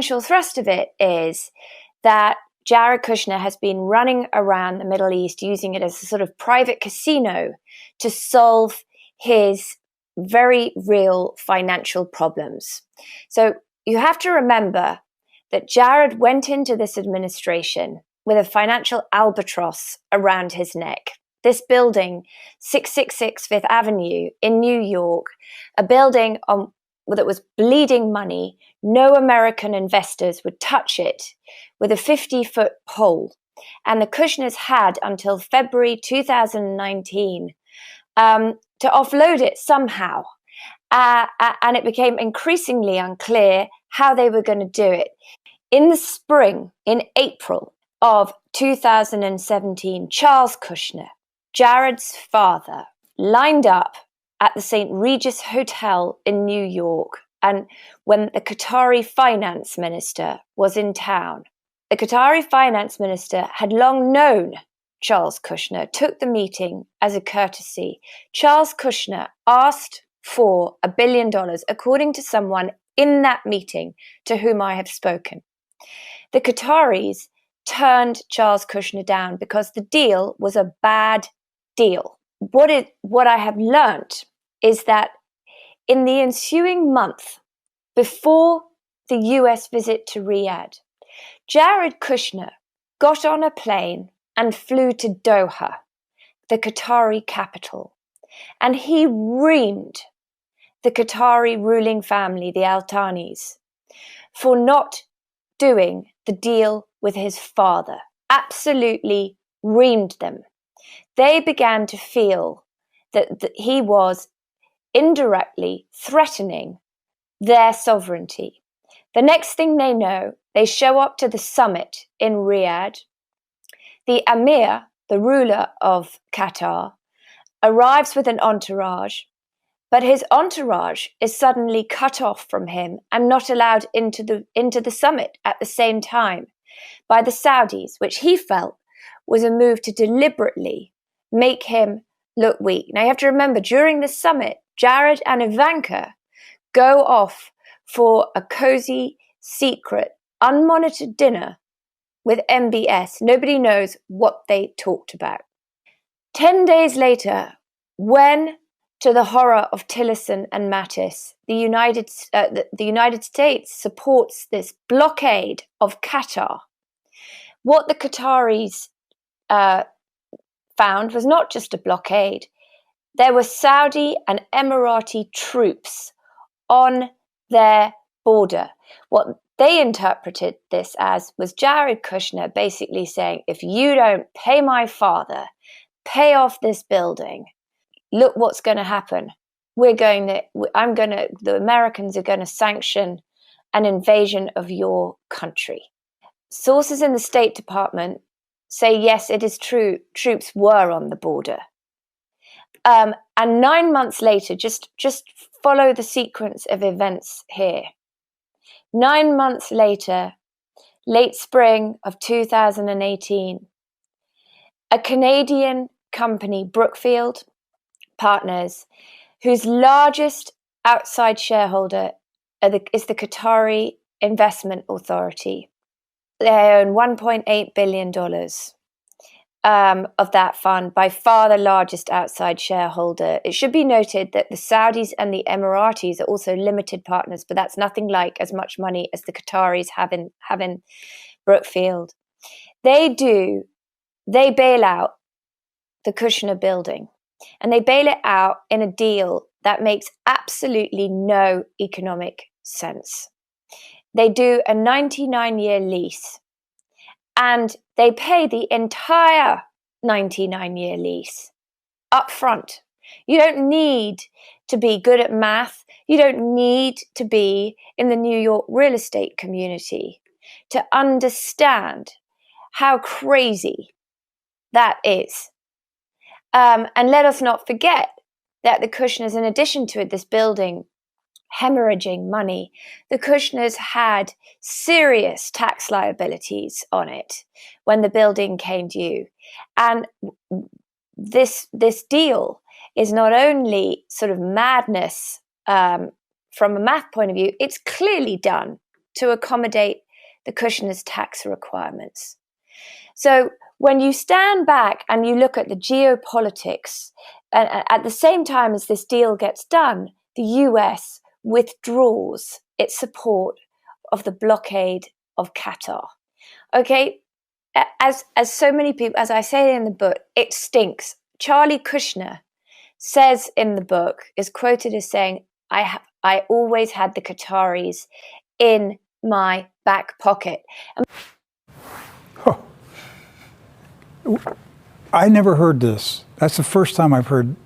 essential thrust of it is that Jared Kushner has been running around the Middle East using it as a sort of private casino to solve his very real financial problems. So you have to remember that Jared went into this administration with a financial albatross around his neck. This building, 666 Fifth Avenue in New York, a building that was bleeding money. No American investors would touch it, with a 50-foot pole. And the Kushners had until February 2019 to offload it somehow. And it became increasingly unclear how they were going to do it. In the spring, in April of 2017, Charles Kushner, Jared's father, lined up at the St. Regis Hotel in New York, and when the Qatari finance minister was in town. The Qatari finance minister had long known Charles Kushner, took the meeting as a courtesy. Charles Kushner asked for $1 billion, according to someone in that meeting to whom I have spoken. The Qataris turned Charles Kushner down because the deal was a bad deal. What I have learnt is that in the ensuing month, before the US visit to Riyadh, Jared Kushner got on a plane and flew to Doha, the Qatari capital, and he reamed the Qatari ruling family, the Al Thanis, for not doing the deal with his father. Absolutely reamed them. They began to feel that he was indirectly threatening their sovereignty. The next thing they know, they show up to the summit in Riyadh. The Emir, the ruler of Qatar, arrives with an entourage, but his entourage is suddenly cut off from him and not allowed into the summit at the same time by the Saudis, which he felt was a move to deliberately make him look weak. Now you have to remember, during the summit, Jared and Ivanka go off for a cozy, secret, unmonitored dinner with MBS. Nobody knows what they talked about. 10 days later, when, to the horror of Tillerson and Mattis, the United States supports this blockade of Qatar, what the Qataris found was not just a blockade. There were Saudi and Emirati troops on their border. What they interpreted this as was Jared Kushner basically saying, if you don't pay my father, pay off this building, look what's going to happen. The Americans are going to sanction an invasion of your country. Sources in the State Department say, yes, it is true, troops were on the border. And 9 months later, just follow the sequence of events here. 9 months later, late spring of 2018, a Canadian company, Brookfield Partners, whose largest outside shareholder is the Qatari Investment Authority. They own $1.8 billion of that fund, by far the largest outside shareholder. It should be noted that the Saudis and the Emiratis are also limited partners, but that's nothing like as much money as the Qataris have in Brookfield. They bail out the Kushner building, and they bail it out in a deal that makes absolutely no economic sense. They do a 99-year lease, and they pay the entire 99-year lease up front. You don't need to be good at math. You don't need to be in the New York real estate community to understand how crazy that is. And let us not forget that the Kushners, in addition to this building hemorrhaging money, the Kushners had serious tax liabilities on it when the building came due. And this deal is not only sort of madness from a math point of view, it's clearly done to accommodate the Kushner's tax requirements. So when you stand back and you look at the geopolitics, at the same time as this deal gets done, the US withdraws its support of the blockade of Qatar. Okay, as so many people, as I say in the book, it stinks. Charlie Kushner says in the book, is quoted as saying, I always had the Qataris in my back pocket. I never heard this. That's the first time I've heard